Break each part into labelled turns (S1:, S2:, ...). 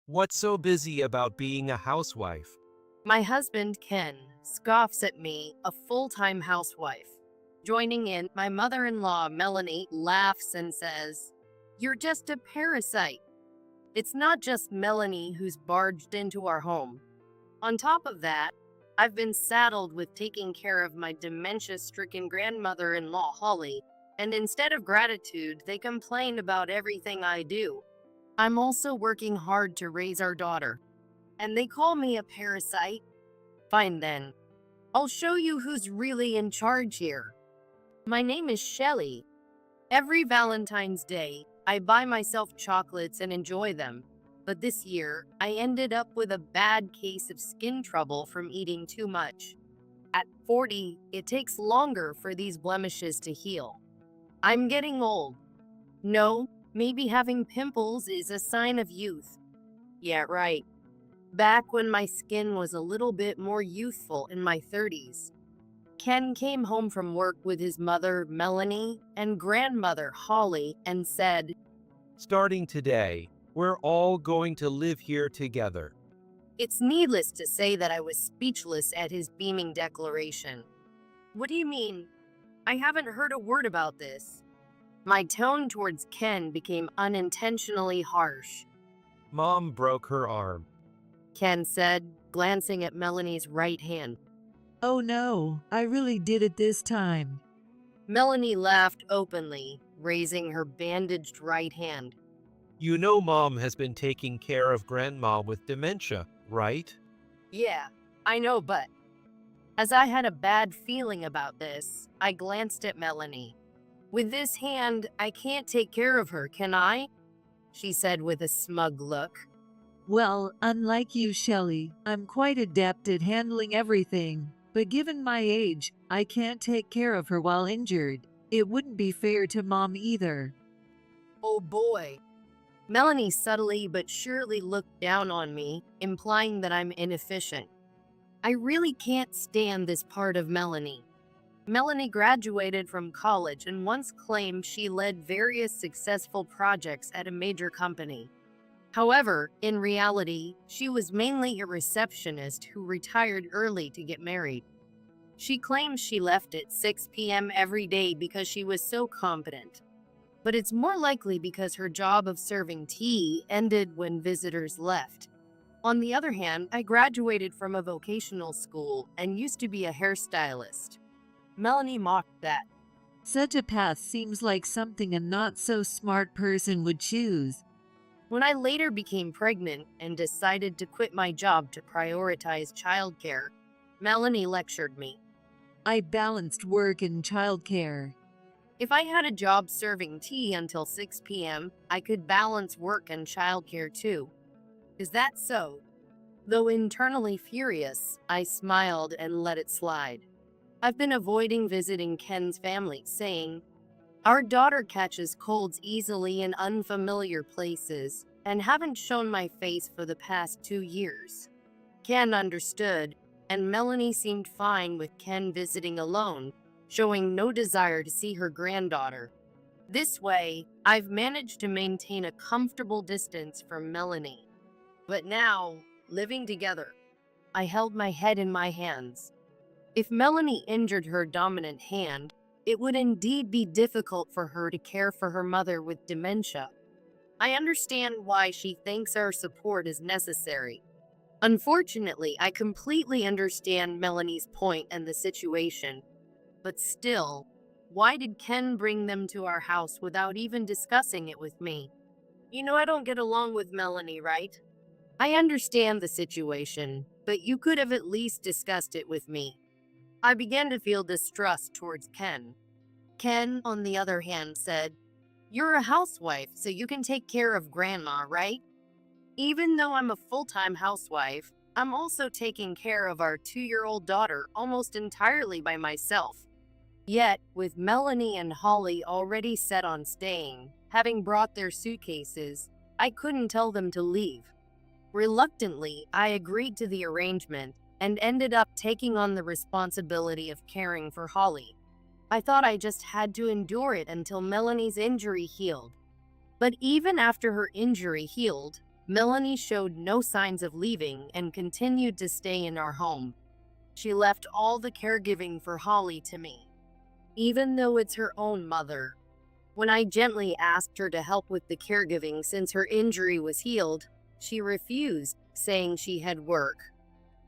S1: What's so busy about being a housewife?
S2: My husband, Ken, scoffs at me, a full-time housewife. Joining in, my mother-in-law, Melanie, laughs and says, "You're just a parasite." It's not just Melanie who's barged into our home. On top of that, I've been saddled with taking care of my dementia-stricken grandmother-in-law, Holly, and instead of gratitude, they complain about everything I do. I'm also working hard to raise our daughter, and they call me a parasite. Fine then. I'll show you who's really in charge here. My name is Shelley. Every Valentine's Day, I buy myself chocolates and enjoy them. But this year, I ended up with a bad case of skin trouble from eating too much. At 40, it takes longer for these blemishes to heal. I'm getting old. No, maybe having pimples is a sign of youth. Yeah, right. Back when my skin was a little bit more youthful in my 30s. Ken came home from work with his mother, Melanie, and grandmother, Holly, and said,
S1: Starting today, we're all going to live here together.
S2: It's needless to say that I was speechless at his beaming declaration. What do you mean? I haven't heard a word about this. My tone towards Ken became unintentionally harsh.
S1: Mom broke her arm.
S2: Ken said, glancing at Melanie's right hand.
S3: Oh no, I really did it this time.
S2: Melanie laughed openly, raising her bandaged right hand.
S1: You know Mom has been taking care of Grandma with dementia, right?
S2: Yeah, I know, but as I had a bad feeling about this, I glanced at Melanie. With this hand, I can't take care of her, can I? She said with a smug look.
S3: Well, unlike you, Shelley, I'm quite adept at handling everything, but given my age, I can't take care of her while injured. It wouldn't be fair to Mom either.
S2: Oh boy. Melanie subtly but surely looked down on me, implying that I'm inefficient. I really can't stand this part of Melanie. Melanie graduated from college and once claimed she led various successful projects at a major company. However, in reality, she was mainly a receptionist who retired early to get married. She claims she left at 6 p.m. every day because she was so competent. But it's more likely because her job of serving tea ended when visitors left. On the other hand, I graduated from a vocational school and used to be a hairstylist. Melanie mocked that.
S3: Such a path seems like something a not-so-smart person would choose.
S2: When I later became pregnant and decided to quit my job to prioritize childcare, Melanie lectured me.
S3: I balanced work and childcare.
S2: If I had a job serving tea until 6 p.m., I could balance work and childcare too. Is that so? Though internally furious, I smiled and let it slide. I've been avoiding visiting Ken's family, saying, "Our daughter catches colds easily in unfamiliar places and haven't shown my face for the past 2 years." Ken understood, and Melanie seemed fine with Ken visiting alone, showing no desire to see her granddaughter. This way, I've managed to maintain a comfortable distance from Melanie. But now, living together, I held my head in my hands. If Melanie injured her dominant hand, it would indeed be difficult for her to care for her mother with dementia. I understand why she thinks our support is necessary. Unfortunately, I completely understand Melanie's point and the situation. But still, why did Ken bring them to our house without even discussing it with me? You know I don't get along with Melanie, right? I understand the situation, but you could have at least discussed it with me. I began to feel distrust towards Ken. Ken, on the other hand, said, "You're a housewife, so you can take care of Grandma, right?" Even though I'm a full-time housewife, I'm also taking care of our 2-year-old daughter almost entirely by myself. Yet, with Melanie and Holly already set on staying, having brought their suitcases, I couldn't tell them to leave. Reluctantly, I agreed to the arrangement and ended up taking on the responsibility of caring for Holly. I thought I just had to endure it until Melanie's injury healed. But even after her injury healed, Melanie showed no signs of leaving and continued to stay in our home. She left all the caregiving for Holly to me, even though it's her own mother. When I gently asked her to help with the caregiving since her injury was healed, she refused, saying she had work.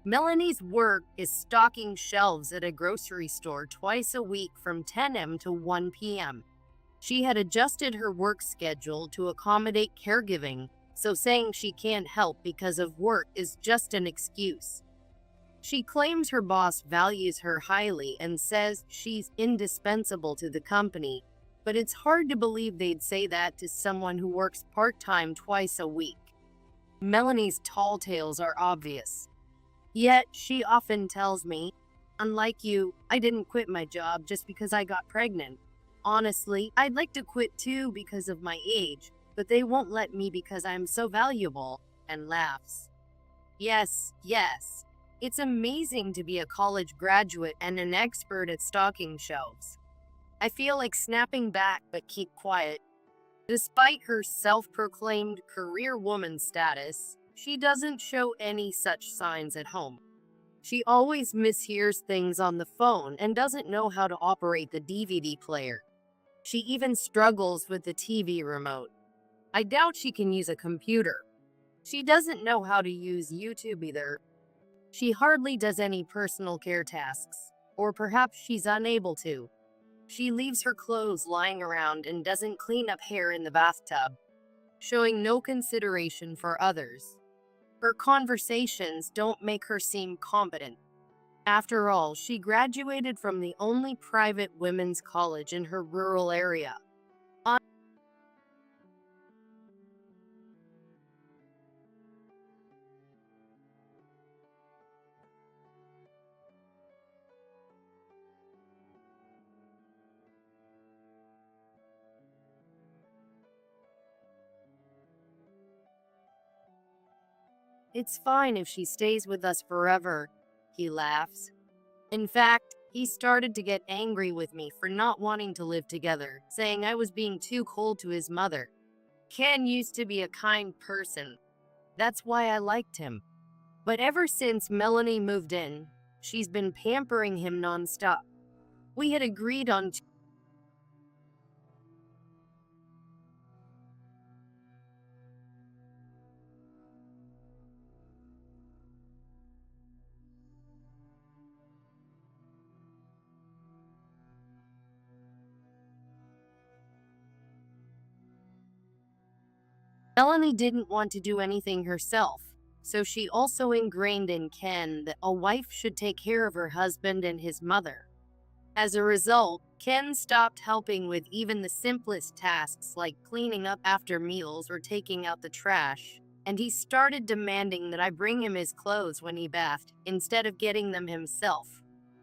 S2: Melanie's work is stocking shelves at a grocery store twice a week from 10 a.m. to 1 p.m. She had adjusted her work schedule to accommodate caregiving, so saying she can't help because of work is just an excuse. She claims her boss values her highly and says she's indispensable to the company, but it's hard to believe they'd say that to someone who works part-time twice a week. Melanie's tall tales are obvious. Yet, she often tells me, "Unlike you, I didn't quit my job just because I got pregnant. Honestly, I'd like to quit too because of my age, but they won't let me because I'm so valuable," and laughs. Yes, yes. It's amazing to be a college graduate and an expert at stocking shelves. I feel like snapping back but keep quiet. Despite her self-proclaimed career woman status, she doesn't show any such signs at home. She always mishears things on the phone and doesn't know how to operate the DVD player. She even struggles with the TV remote. I doubt she can use a computer. She doesn't know how to use YouTube either. She hardly does any personal care tasks, or perhaps she's unable to. She leaves her clothes lying around and doesn't clean up hair in the bathtub, showing no consideration for others. Her conversations don't make her seem competent. After all, she graduated from the only private women's college in her rural area. It's fine if she stays with us forever, he laughs. In fact, he started to get angry with me for not wanting to live together, saying I was being too cold to his mother. Ken used to be a kind person. That's why I liked him. But ever since Melanie moved in, she's been pampering him nonstop. We had agreed on Melanie didn't want to do anything herself, so she also ingrained in Ken that a wife should take care of her husband and his mother. As a result, Ken stopped helping with even the simplest tasks like cleaning up after meals or taking out the trash, and he started demanding that I bring him his clothes when he bathed instead of getting them himself.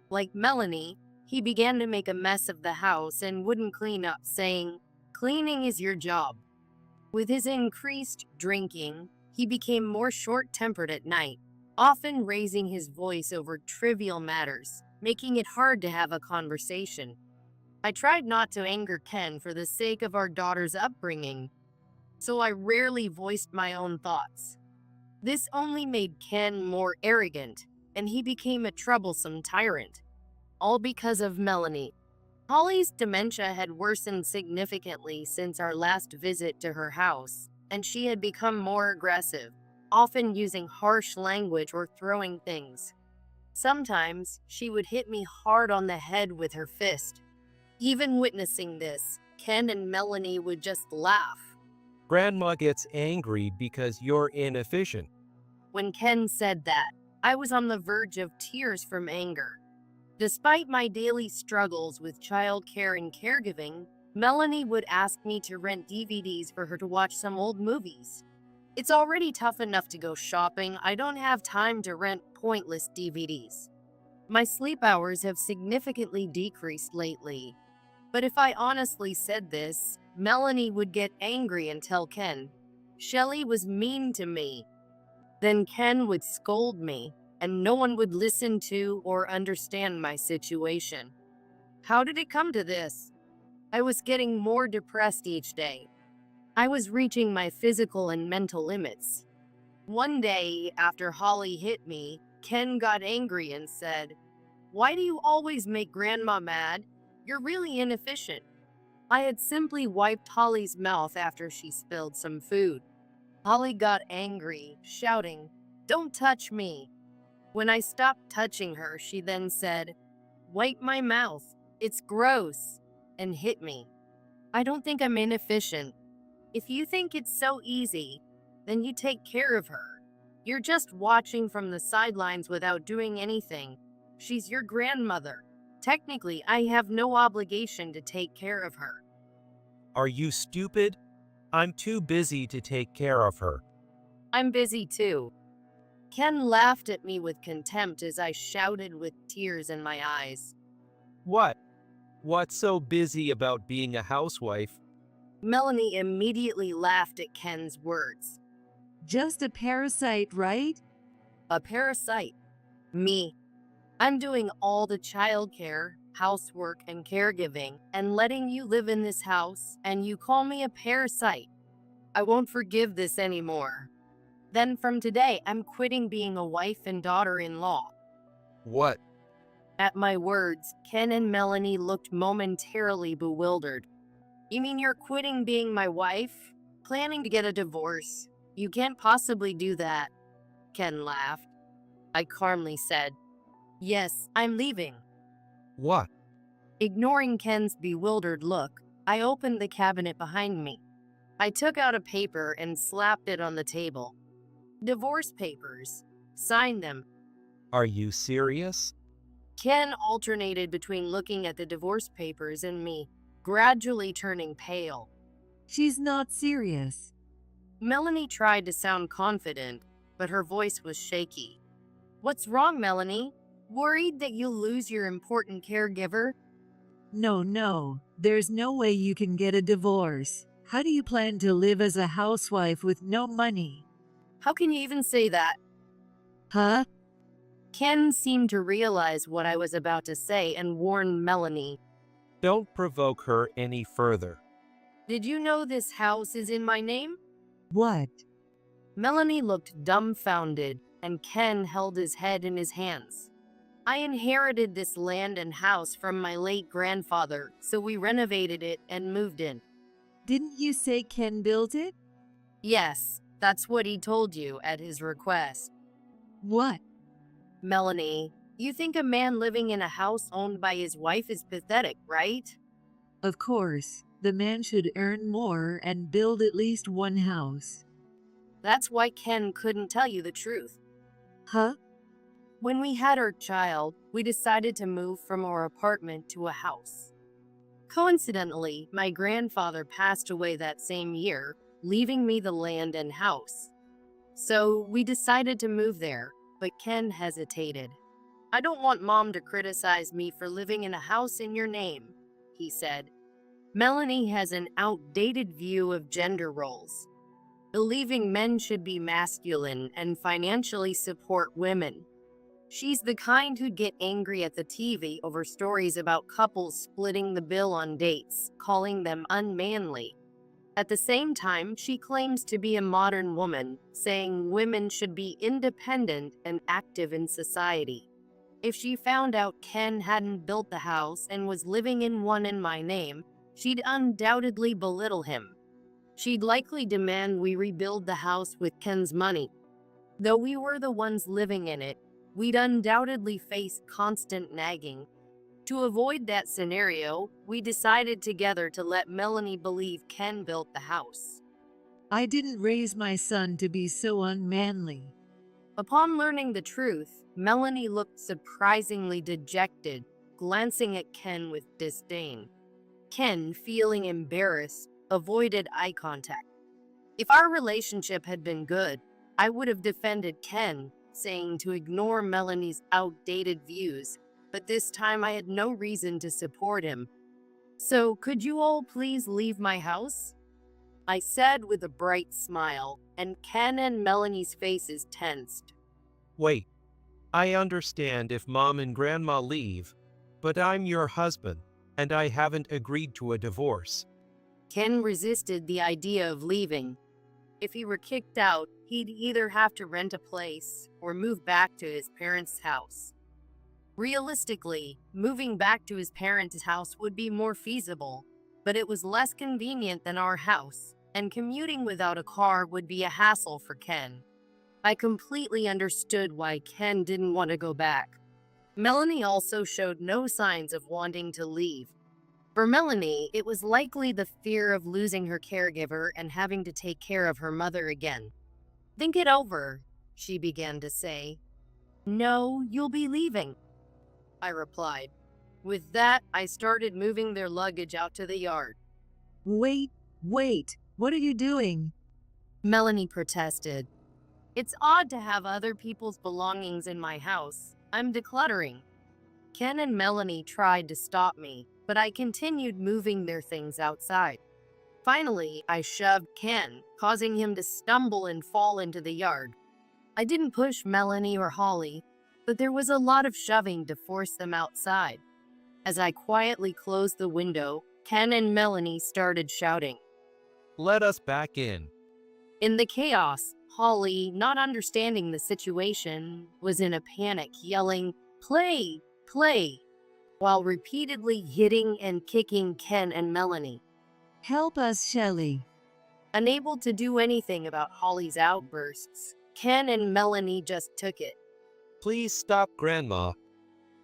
S2: Like Melanie, he began to make a mess of the house and wouldn't clean up, saying, "Cleaning is your job." With his increased drinking, he became more short-tempered at night, often raising his voice over trivial matters, making it hard to have a conversation. I tried not to anger Ken for the sake of our daughter's upbringing, so I rarely voiced my own thoughts. This only made Ken more arrogant, and he became a troublesome tyrant, all because of Melanie. Holly's dementia had worsened significantly since our last visit to her house, and she had become more aggressive, often using harsh language or throwing things. Sometimes, she would hit me hard on the head with her fist. Even witnessing this, Ken and Melanie would just laugh.
S1: Grandma gets angry because you're inefficient.
S2: When Ken said that, I was on the verge of tears from anger. Despite my daily struggles with childcare and caregiving, Melanie would ask me to rent DVDs for her to watch some old movies. It's already tough enough to go shopping. I don't have time to rent pointless DVDs. My sleep hours have significantly decreased lately. But if I honestly said this, Melanie would get angry and tell Ken, "Shelley was mean to me." Then Ken would scold me, and no one would listen to or understand my situation. How did it come to this? I was getting more depressed each day. I was reaching my physical and mental limits, One day, after Holly hit me, Ken got angry and said, "Why do you always make Grandma mad? You're really inefficient." I had simply wiped Holly's mouth after she spilled some food. Holly got angry, shouting, "Don't touch me." When I stopped touching her, she then said, "Wipe my mouth. It's gross," and hit me. I don't think I'm inefficient. If you think it's so easy, then you take care of her. You're just watching from the sidelines without doing anything. She's your grandmother. Technically, I have no obligation to take care of her.
S1: Are you stupid? I'm too busy to take care of her.
S2: I'm busy too. Ken laughed at me with contempt as I shouted with tears in my eyes.
S1: What? What's so busy about being a housewife?
S2: Melanie immediately laughed at Ken's words.
S3: Just a parasite, right?
S2: A parasite. Me. I'm doing all the childcare, housework, and caregiving, and letting you live in this house, and you call me a parasite. I won't forgive this anymore. Then from today, I'm quitting being a wife and daughter-in-law.
S1: What?
S2: At my words, Ken and Melanie looked momentarily bewildered. You mean you're quitting being my wife? Planning to get a divorce? You can't possibly do that. Ken laughed. I calmly said, "Yes, I'm leaving."
S1: What?
S2: Ignoring Ken's bewildered look, I opened the cabinet behind me. I took out a paper and slapped it on the table. Divorce papers. Sign them.
S1: Are you serious?
S2: Ken alternated between looking at the divorce papers and me, gradually turning pale.
S3: She's not serious.
S2: Melanie tried to sound confident, but her voice was shaky. What's wrong, Melanie? Worried that you'll lose your important caregiver?
S3: No, there's no way you can get a divorce. How do you plan to live as a housewife with no money?
S2: How can you even say that?
S3: Huh?
S2: Ken seemed to realize what I was about to say and warned Melanie.
S1: Don't provoke her any further.
S2: Did you know this house is in my name?
S3: What?
S2: Melanie looked dumbfounded, and Ken held his head in his hands. I inherited this land and house from my late grandfather, so we renovated it and moved in.
S3: Didn't you say Ken built it?
S2: Yes, that's what he told you at his request.
S3: What?
S2: Melanie, you think a man living in a house owned by his wife is pathetic, right?
S3: Of course, the man should earn more and build at least one house.
S2: That's why Ken couldn't tell you the truth.
S3: Huh?
S2: When we had our child, we decided to move from our apartment to a house. Coincidentally, my grandfather passed away that same year, leaving me the land and house. So we decided to move there, but Ken hesitated. I don't want Mom to criticize me for living in a house in your name, he said. Melanie has an outdated view of gender roles, believing men should be masculine and financially support women. She's the kind who'd get angry at the TV over stories about couples splitting the bill on dates, calling them unmanly. At the same time, she claims to be a modern woman, saying women should be independent and active in society. If she found out Ken hadn't built the house and was living in one in my name, she'd undoubtedly belittle him. She'd likely demand we rebuild the house with Ken's money. Though we were the ones living in it, we'd undoubtedly face constant nagging. To avoid that scenario, we decided together to let Melanie believe Ken built the house.
S3: I didn't raise my son to be so unmanly.
S2: Upon learning the truth, Melanie looked surprisingly dejected, glancing at Ken with disdain. Ken, feeling embarrassed, avoided eye contact. If our relationship had been good, I would have defended Ken, saying to ignore Melanie's outdated views, but this time I had no reason to support him. So, could you all please leave my house? I said with a bright smile, and Ken and Melanie's faces tensed.
S1: Wait. I understand if Mom and Grandma leave, but I'm your husband, and I haven't agreed to a divorce.
S2: Ken resisted the idea of leaving. If he were kicked out, he'd either have to rent a place or move back to his parents' house. Realistically, moving back to his parents' house would be more feasible, but it was less convenient than our house, and commuting without a car would be a hassle for Ken. I completely understood why Ken didn't want to go back. Melanie also showed no signs of wanting to leave. For Melanie, it was likely the fear of losing her caregiver and having to take care of her mother again. "Think it over," she began to say. "No, you'll be leaving," I replied. With that, I started moving their luggage out to the yard.
S3: Wait, what are you doing?
S2: Melanie protested. "It's odd to have other people's belongings in my house. I'm decluttering." Ken and Melanie tried to stop me, but I continued moving their things outside. Finally, I shoved Ken, causing him to stumble and fall into the yard. I didn't push Melanie or Holly, but there was a lot of shoving to force them outside. As I quietly closed the window, Ken and Melanie started shouting.
S1: Let us back in.
S2: In the chaos, Holly, not understanding the situation, was in a panic, yelling, "Play! Play!" while repeatedly hitting and kicking Ken and Melanie.
S3: Help us, Shelley.
S2: Unable to do anything about Holly's outbursts, Ken and Melanie just took it.
S1: Please stop, Grandma.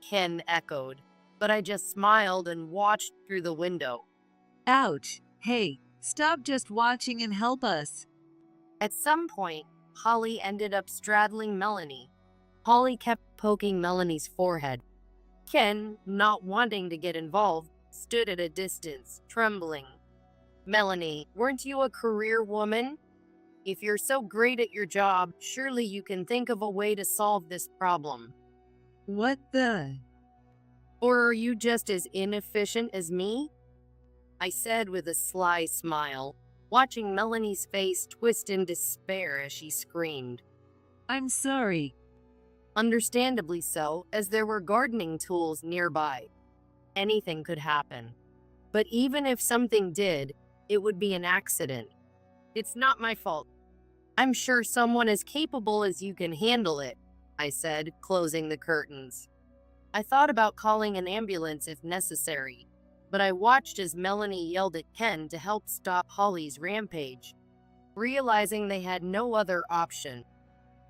S2: Ken echoed, but I just smiled and watched through the window.
S3: Ouch. Hey, stop just watching and help us.
S2: At some point, Holly ended up straddling Melanie. Holly kept poking Melanie's forehead. Ken, not wanting to get involved, stood at a distance, trembling. "Melanie, weren't you a career woman? If you're so great at your job, surely you can think of a way to solve this problem.
S3: What the?
S2: Or are you just as inefficient as me?" I said with a sly smile, watching Melanie's face twist in despair as she screamed.
S3: I'm sorry.
S2: Understandably so, as there were gardening tools nearby. Anything could happen. But even if something did, it would be an accident. It's not my fault. I'm sure someone as capable as you can handle it, I said, closing the curtains. I thought about calling an ambulance if necessary, but I watched as Melanie yelled at Ken to help stop Holly's rampage. Realizing they had no other option,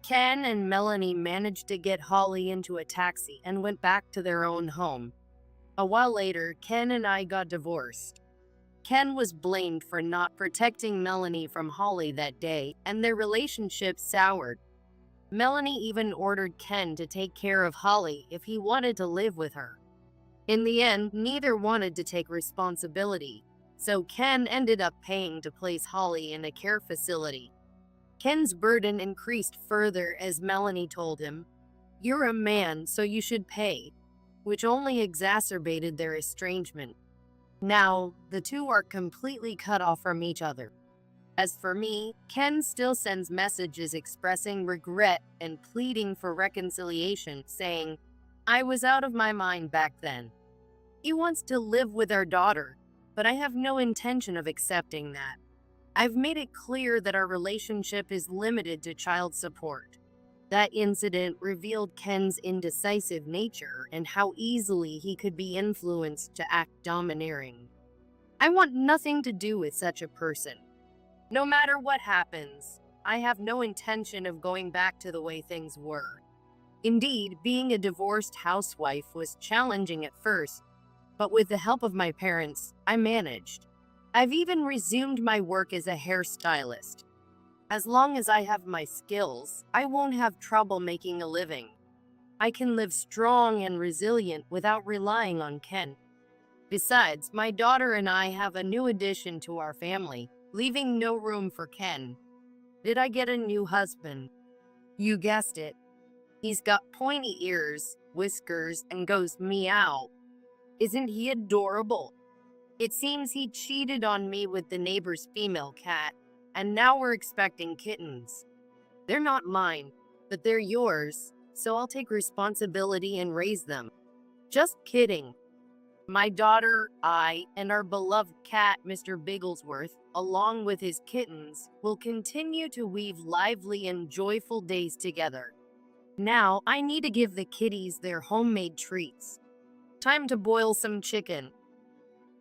S2: Ken and Melanie managed to get Holly into a taxi and went back to their own home. A while later, Ken and I got divorced. Ken was blamed for not protecting Melanie from Holly that day, and their relationship soured. Melanie even ordered Ken to take care of Holly if he wanted to live with her. In the end, neither wanted to take responsibility, so Ken ended up paying to place Holly in a care facility. Ken's burden increased further as Melanie told him, "You're a man, so you should pay," which only exacerbated their estrangement. Now, the two are completely cut off from each other. As for me, Ken still sends messages expressing regret and pleading for reconciliation, saying, "I was out of my mind back then." He wants to live with our daughter, but I have no intention of accepting that. I've made it clear that our relationship is limited to child support. That incident revealed Ken's indecisive nature and how easily he could be influenced to act domineering. I want nothing to do with such a person. No matter what happens, I have no intention of going back to the way things were. Indeed, being a divorced housewife was challenging at first, but with the help of my parents, I managed. I've even resumed my work as a hairstylist. As long as I have my skills, I won't have trouble making a living. I can live strong and resilient without relying on Ken. Besides, my daughter and I have a new addition to our family, leaving no room for Ken. Did I get a new husband? You guessed it. He's got pointy ears, whiskers, and goes meow. Isn't he adorable? It seems he cheated on me with the neighbor's female cat, and now we're expecting kittens. They're not mine, but they're yours, so I'll take responsibility and raise them. Just kidding. My daughter, I, and our beloved cat, Mr. Bigglesworth, along with his kittens, will continue to weave lively and joyful days together. Now, I need to give the kitties their homemade treats. Time to boil some chicken.